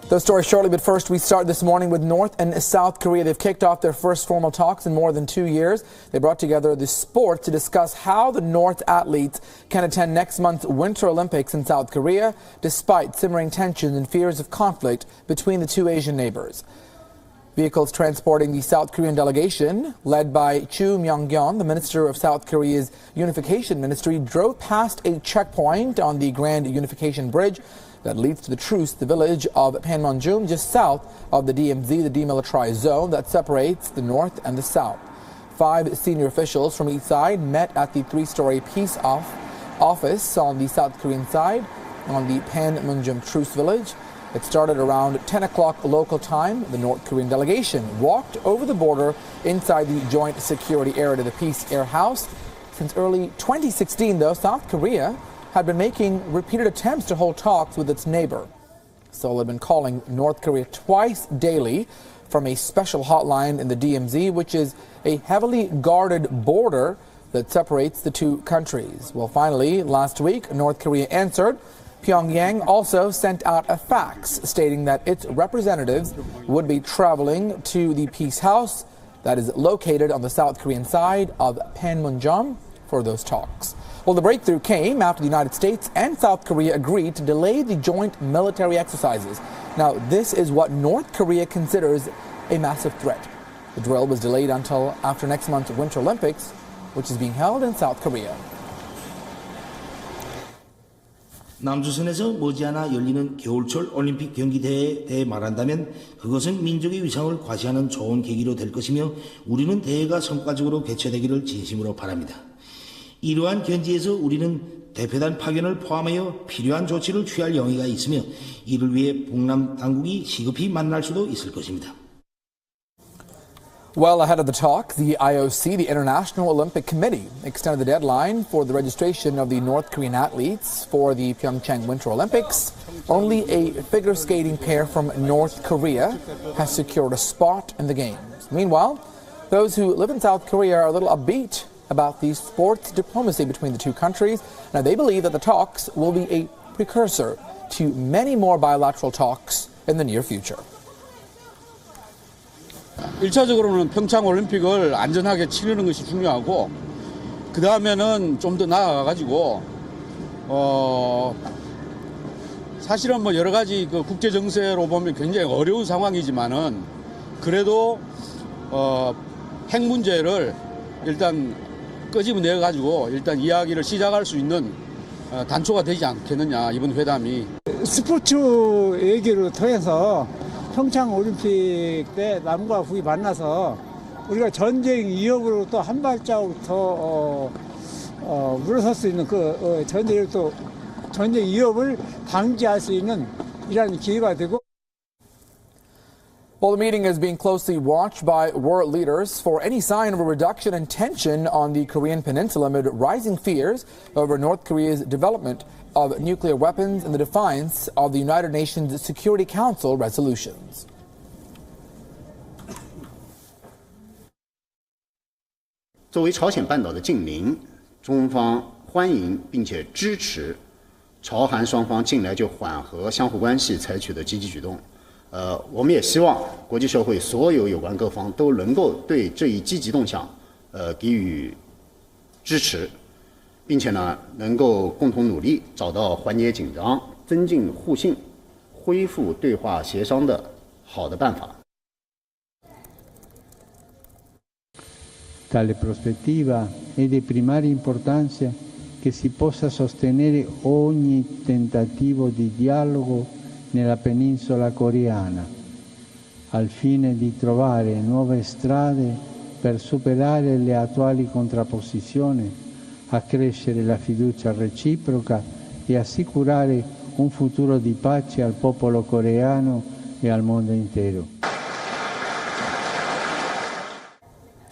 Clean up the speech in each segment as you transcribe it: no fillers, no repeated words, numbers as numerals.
Those stories shortly, but first we start this morning with North and South Korea. They've kicked off their first formal talks in more than 2 years. They brought together the sport to discuss how the North athletes can attend next month's Winter Olympics in South Korea, despite simmering tensions and fears of conflict between the two Asian neighbors. Vehicles transporting the South Korean delegation, led by Chu Myung-gyeon, the Minister of South Korea's Unification Ministry, drove past a checkpoint on the Grand Unification Bridge that leads to the truce, the village of Panmunjom, just south of the DMZ, the demilitarized zone that separates the north and the south. 5 senior officials from each side met at the 3-story peace office on the South Korean side on the Panmunjom truce village. It started around 10 o'clock local time. The North Korean delegation walked over the border inside the joint security area to the Peace Air House. Since early 2016, though, South Korea had been making repeated attempts to hold talks with its neighbor. Seoul had been calling North Korea twice daily from a special hotline in the DMZ, which is a heavily guarded border that separates the two countries. Well, finally, last week, North Korea answered. Pyongyang also sent out a fax stating that its representatives would be traveling to the Peace House that is located on the South Korean side of Panmunjom for those talks. Well, the breakthrough came after the United States and South Korea agreed to delay the joint military exercises. Now, this is what North Korea considers a massive threat. The drill was delayed until after next month's Winter Olympics, which is being held in South Korea. 남조선에서 머지않아 열리는 겨울철 올림픽 경기대회에 대해 말한다면 그것은 민족의 위상을 과시하는 좋은 계기로 될 것이며 우리는 대회가 성과적으로 개최되기를 진심으로 바랍니다. 이러한 견지에서 우리는 대표단 파견을 포함하여 필요한 조치를 취할 용의가 있으며 이를 위해 북남 당국이 시급히 만날 수도 있을 것입니다. Well, ahead of the talk, the IOC, the International Olympic Committee, extended the deadline for the registration of the North Korean athletes for the Pyeongchang Winter Olympics. Only a figure skating pair from North Korea has secured a spot in the Games. Meanwhile, those who live in South Korea are a little upbeat about the sports diplomacy between the two countries. Now, they believe that the talks will be a precursor to many more bilateral talks in the near future. 1차적으로는 평창 올림픽을 안전하게 치르는 것이 중요하고 그 다음에는 좀 더 나아가가지고 사실은 뭐 여러 가지 그 국제 정세로 보면 굉장히 어려운 상황이지만은 그래도 핵 문제를 일단 끄집어내 가지고 일단 이야기를 시작할 수 있는 단초가 되지 않겠느냐 이번 회담이. 스포츠 얘기를 통해서 평창 올림픽 때 남과 북이 만나서 우리가 전쟁 위협으로 또 한 발자국 더 물러설 수 있는 그 전쟁 위협을 방지할 수 있는 이런 기회가 되고. Well, the meeting is being closely watched by world leaders for any sign of a reduction in tension on the Korean peninsula amid rising fears over North Korea's development of nuclear weapons and the defiance of the United Nations Security Council resolutions. 作为朝鲜半岛的近邻，中方欢迎并且支持朝韩双方近来就缓和相互关系采取的积极举动。我们也希望国际社会所有有关各方都能够对这一积极动向给予支持，并且呢能够共同努力找到缓解紧张、增进互信、恢复对话协商的好的办法。 Tale prospettiva è di primaria importanza che si possa sostenere ogni tentativo di dialogo nella penisola coreana, al fine di trovare nuove strade per superare le attuali contrapposizioni, accrescere la fiducia reciproca e assicurare un futuro di pace al popolo coreano e al mondo intero.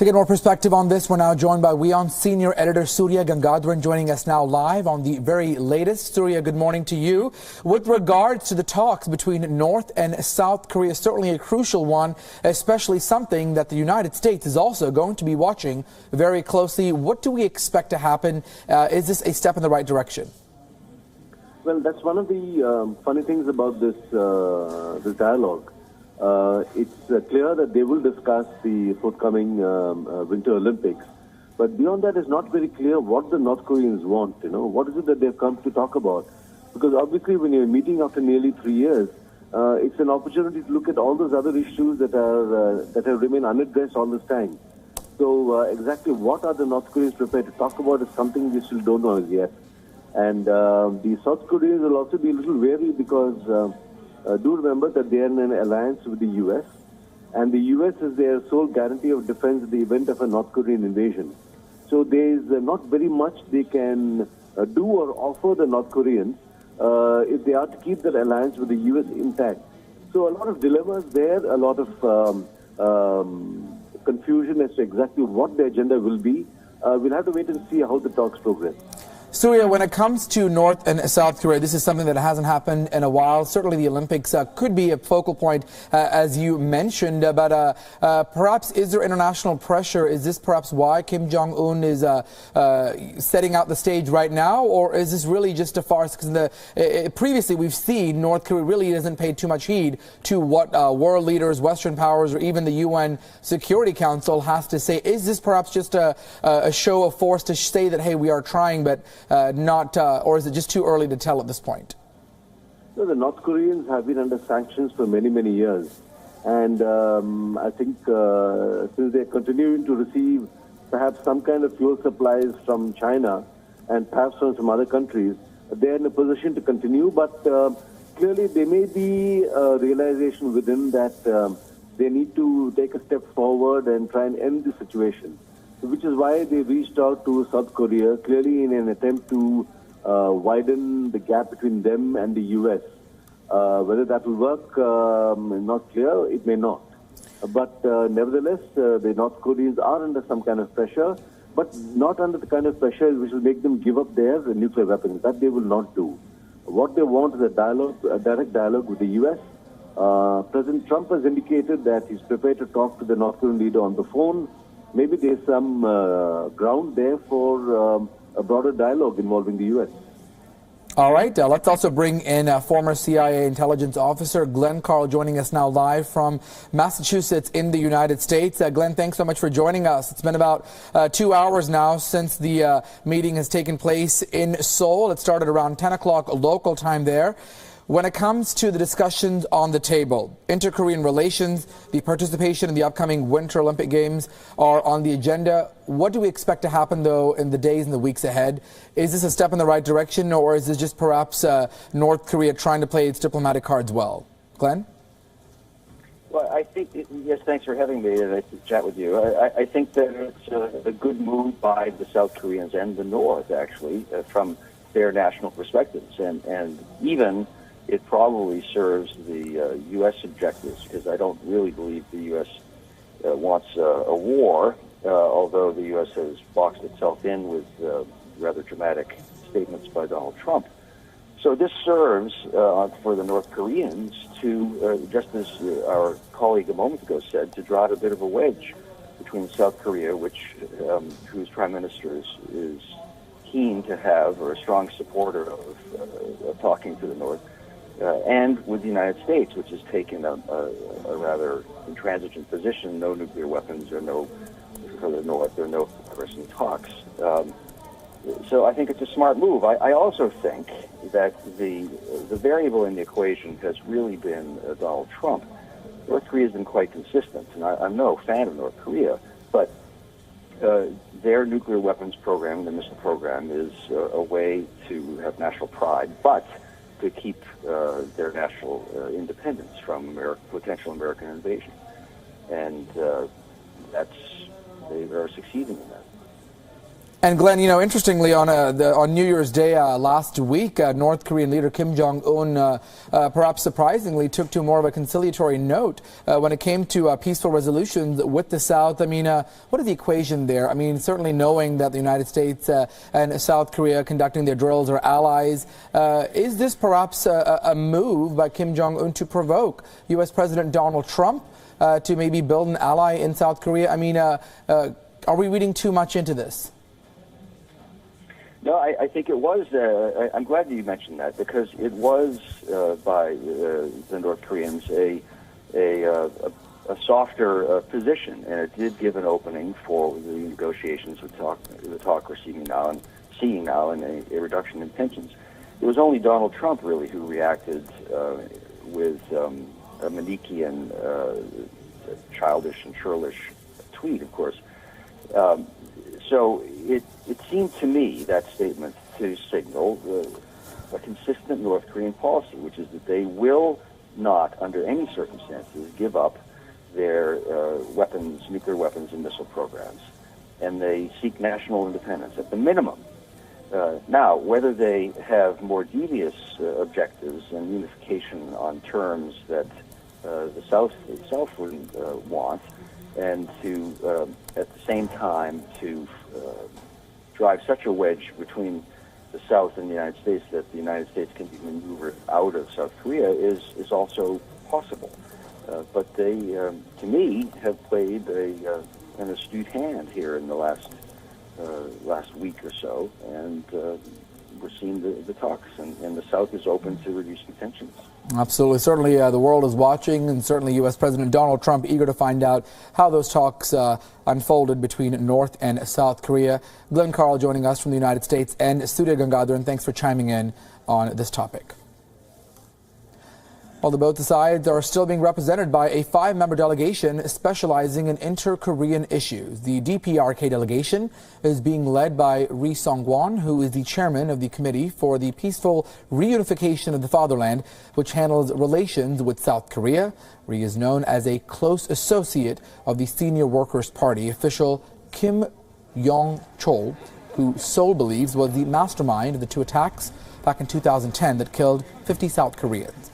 To get more perspective on this, we're now joined by WION senior editor Surya Godwin, joining us now live on the very latest. Surya, good morning to you. With regards to the talks between North and South Korea, certainly a crucial one, especially something that the United States is also going to be watching very closely. What do we expect to happen? Is this a step in the right direction? Well, that's one of the funny things about this this dialogue. It's clear that they will discuss the forthcoming Winter Olympics, but beyond that, it's not very clear what the North Koreans want. What is it that they've come to talk about? Because obviously, when you're meeting after nearly 3 years, it's an opportunity to look at all those other issues that have remained unaddressed all this time. So exactly what are the North Koreans prepared to talk about is something we still don't know as yet. And the South Koreans will also be a little wary because do remember that they are in an alliance with the U.S. and the U.S. is their sole guarantee of defense in the event of a North Korean invasion. So there is not very much they can do or offer the North Koreans if they are to keep that alliance with the U.S. intact. So a lot of dilemmas there, a lot of confusion as to exactly what the agenda will be. We'll have to wait and see how the talks progress. Surya, when it comes to North and South Korea, this is something that hasn't happened in a while. Certainly the Olympics could be a focal point, as you mentioned, but perhaps is there international pressure? Is this perhaps why Kim Jong-un is setting out the stage right now, or is this really just a farce? Because previously we've seen North Korea really doesn't pay too much heed to what world leaders, Western powers, or even the UN Security Council has to say. Is this perhaps just a show of force to say that, hey, we are trying, but or is it just too early to tell at this point? No, the North Koreans have been under sanctions for many, many years. And I think since they're continuing to receive perhaps some kind of fuel supplies from China and perhaps from some other countries, they're in a position to continue. But clearly there may be a realization within that they need to take a step forward and try and end the situation. Which is why they reached out to South Korea, clearly in an attempt to widen the gap between them and the U.S. Whether that will work, not clear, it may not. But nevertheless, the North Koreans are under some kind of pressure, but not under the kind of pressure which will make them give up their nuclear weapons. That they will not do. What they want is a direct dialogue with the U.S. President Trump has indicated that he's prepared to talk to the North Korean leader on the phone. Maybe there's some ground there for a broader dialogue involving the U.S. All right. Let's also bring in former CIA intelligence officer Glenn Carl, joining us now live from Massachusetts in the United States. Glenn, thanks so much for joining us. It's been about 2 hours now since the meeting has taken place in Seoul. It started around 10 o'clock local time there. When it comes to the discussions on the table, inter-Korean relations, the participation in the upcoming Winter Olympic Games are on the agenda. What do we expect to happen, though, in the days and the weeks ahead? Is this a step in the right direction, or is this just perhaps North Korea trying to play its diplomatic cards well? Glenn? Well, I think, yes, thanks for having me to chat with you. I think that it's a good move by the South Koreans and the North, actually, from their national perspectives. And even it probably serves the U.S. objectives, because I don't really believe the U.S. Wants a war, although the U.S. has boxed itself in with rather dramatic statements by Donald Trump. So this serves for the North Koreans to, just as our colleague a moment ago said, to draw out a bit of a wedge between South Korea, whose prime minister is keen to have, or a strong supporter of talking to the North, and with the United States, which has taken a rather intransigent position: no nuclear weapons, or no for the North, or no person talks. So I think it's a smart move. I also think that the variable in the equation has really been Donald Trump. North Korea has been quite consistent, and I'm no fan of North Korea, but their nuclear weapons program, the missile program, is a way to have national pride, but to keep their national independence from potential American invasion. And they are succeeding in that. And Glenn, interestingly, on New Year's Day last week, North Korean leader Kim Jong-un, perhaps surprisingly, took to more of a conciliatory note when it came to peaceful resolutions with the South. I mean, what is the equation there? I mean, certainly knowing that the United States and South Korea conducting their drills are allies, is this perhaps a move by Kim Jong-un to provoke U.S. President Donald Trump to maybe build an ally in South Korea? I mean, are we reading too much into this? No, I think it was. I'm glad that you mentioned that, because it was by the North Koreans a softer position, and it did give an opening for the negotiations the talk we're seeing now in a reduction in tensions. It was only Donald Trump really who reacted with a Manichean, childish and churlish tweet, of course. So it seemed to me, that statement, to signal a consistent North Korean policy, which is that they will not, under any circumstances, give up their nuclear weapons and missile programs, and they seek national independence at the minimum. Now, whether they have more devious objectives and unification on terms that the South itself would want, and to, at the same time, to drive such a wedge between the South and the United States that the United States can be maneuvered out of South Korea is also possible. But they, to me, have played an astute hand here in the last week or so, and we're seeing the talks, and the South is open to reducing tensions. Absolutely. Certainly the world is watching, and certainly U.S. President Donald Trump eager to find out how those talks unfolded between North and South Korea. Glenn Carl joining us from the United States, and Surya and thanks for chiming in on this topic. Although both sides are still being represented by a 5-member delegation specializing in inter-Korean issues. The DPRK delegation is being led by Ri Song-kwon, who is the chairman of the Committee for the Peaceful Reunification of the Fatherland, which handles relations with South Korea. Ri is known as a close associate of the Senior Workers' Party official Kim Yong-chol, who Seoul believes was the mastermind of the 2 attacks back in 2010 that killed 50 South Koreans.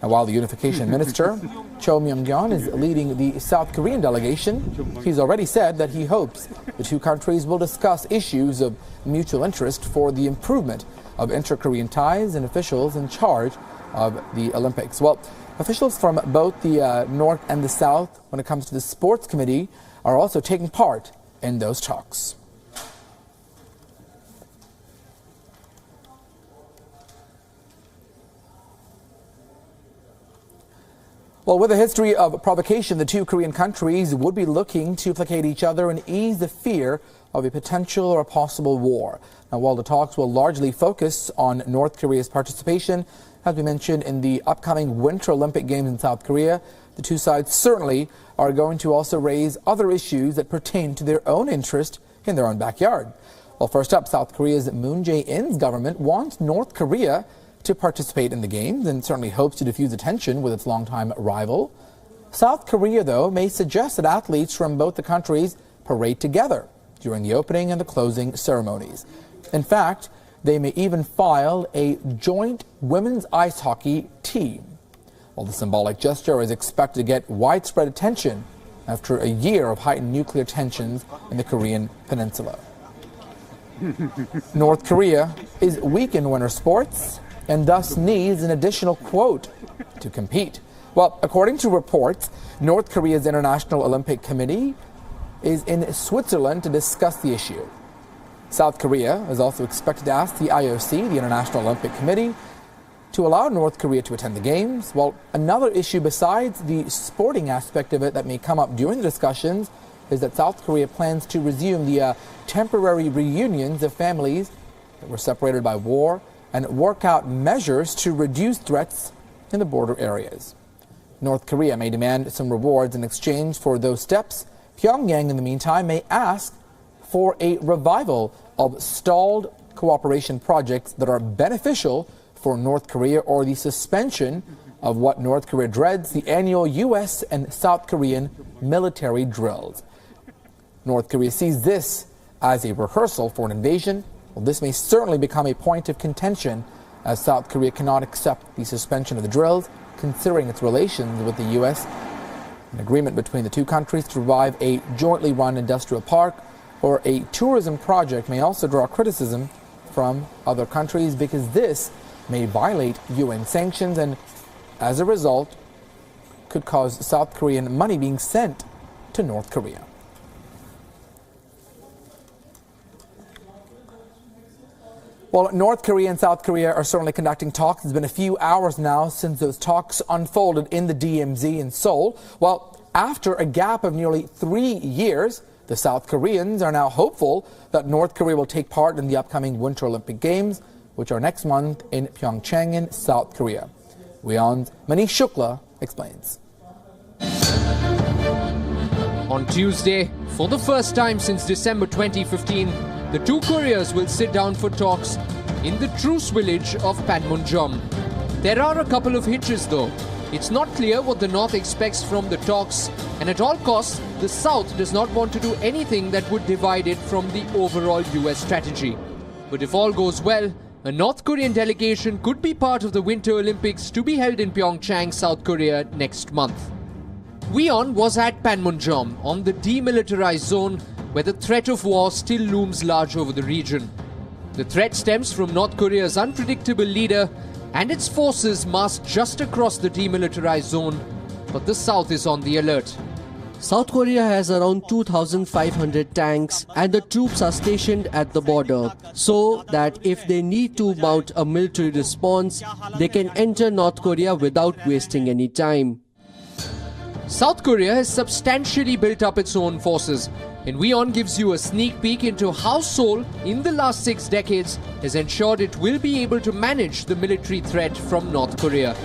Now, while the Unification Minister, Cho Myung-kyun, is leading the South Korean delegation, he's already said that he hopes the 2 countries will discuss issues of mutual interest for the improvement of inter-Korean ties and officials in charge of the Olympics. Well, officials from both the North and the South, when it comes to the Sports Committee, are also taking part in those talks. Well, with a history of provocation, the 2 Korean countries would be looking to placate each other and ease the fear of a potential or a possible war. Now, while the talks will largely focus on North Korea's participation, as we mentioned, in the upcoming Winter Olympic Games in South Korea, the 2 sides certainly are going to also raise other issues that pertain to their own interest in their own backyard. Well, first up, South Korea's Moon Jae-in's government wants North Korea to participate in the games and certainly hopes to diffuse the tension with its longtime rival. South Korea, though, may suggest that athletes from both the countries parade together during the opening and the closing ceremonies. In fact, they may even file a joint women's ice hockey team. Well, the symbolic gesture is expected to get widespread attention after a year of heightened nuclear tensions in the Korean peninsula. North Korea is weak in winter sports and thus needs an additional quote to compete. Well, according to reports, North Korea's International Olympic Committee is in Switzerland to discuss the issue. South Korea is also expected to ask the IOC, the International Olympic Committee, to allow North Korea to attend the Games. Well, another issue besides the sporting aspect of it that may come up during the discussions is that South Korea plans to resume the temporary reunions of families that were separated by war and work out measures to reduce threats in the border areas. North Korea may demand some rewards in exchange for those steps. Pyongyang, in the meantime, may ask for a revival of stalled cooperation projects that are beneficial for North Korea, or the suspension of what North Korea dreads, the annual U.S. and South Korean military drills. North Korea sees this as a rehearsal for an invasion. Well, this may certainly become a point of contention, as South Korea cannot accept the suspension of the drills, considering its relations with the U.S. An agreement between the 2 countries to revive a jointly run industrial park or a tourism project may also draw criticism from other countries, because this may violate UN sanctions and, as a result, could cause South Korean money being sent to North Korea. Well, North Korea and South Korea are certainly conducting talks. It's been a few hours now since those talks unfolded in the DMZ in Seoul. Well, after a gap of nearly 3 years, the South Koreans are now hopeful that North Korea will take part in the upcoming Winter Olympic Games, which are next month in Pyongyang in South Korea. WION's Manish Shukla explains. On Tuesday, for the first time since December 2015, the two Koreas will sit down for talks in the truce village of Panmunjom. There are a couple of hitches though. It's not clear what the North expects from the talks, and at all costs, the South does not want to do anything that would divide it from the overall US strategy. But if all goes well, a North Korean delegation could be part of the Winter Olympics to be held in Pyongyang, South Korea next month. WION was at Panmunjom on the demilitarized zone where the threat of war still looms large over the region. The threat stems from North Korea's unpredictable leader and its forces massed just across the demilitarized zone, but the South is on the alert. South Korea has around 2,500 tanks and the troops are stationed at the border so that if they need to mount a military response, they can enter North Korea without wasting any time. South Korea has substantially built up its own forces, and WION gives you a sneak peek into how Seoul, in the last 6 decades, has ensured it will be able to manage the military threat from North Korea.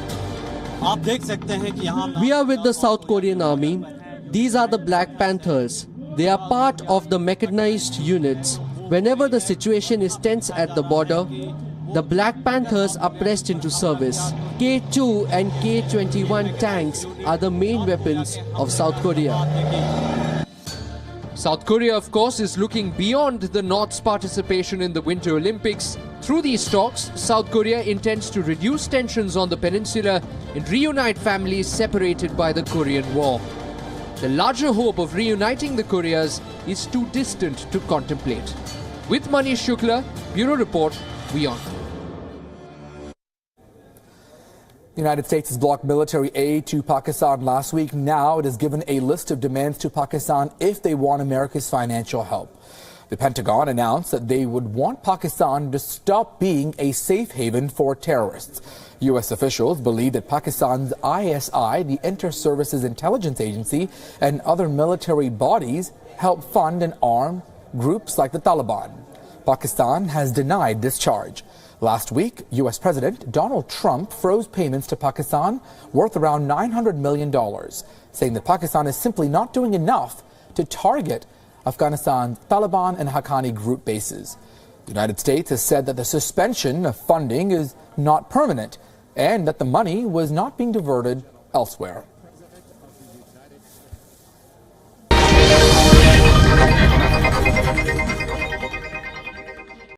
We are with the South Korean army. These are the Black Panthers. They are part of the mechanized units. Whenever the situation is tense at the border, the Black Panthers are pressed into service. K-2 and K-21 tanks are the main weapons of South Korea. South Korea, of course, is looking beyond the North's participation in the Winter Olympics. Through these talks, South Korea intends to reduce tensions on the peninsula and reunite families separated by the Korean War. The larger hope of reuniting the Koreas is too distant to contemplate. With Manish Shukla, Bureau Report, WION. The United States has blocked military aid to Pakistan last week. Now it has given a list of demands to Pakistan if they want America's financial help. The Pentagon announced that they would want Pakistan to stop being a safe haven for terrorists. U.S. officials believe that Pakistan's ISI, the Inter-Services Intelligence Agency, and other military bodies help fund and arm groups like the Taliban. Pakistan has denied this charge. Last week, U.S. President Donald Trump froze payments to Pakistan worth around $900 million, saying that Pakistan is simply not doing enough to target Afghanistan's Taliban and Haqqani group bases. The United States has said that the suspension of funding is not permanent and that the money was not being diverted elsewhere.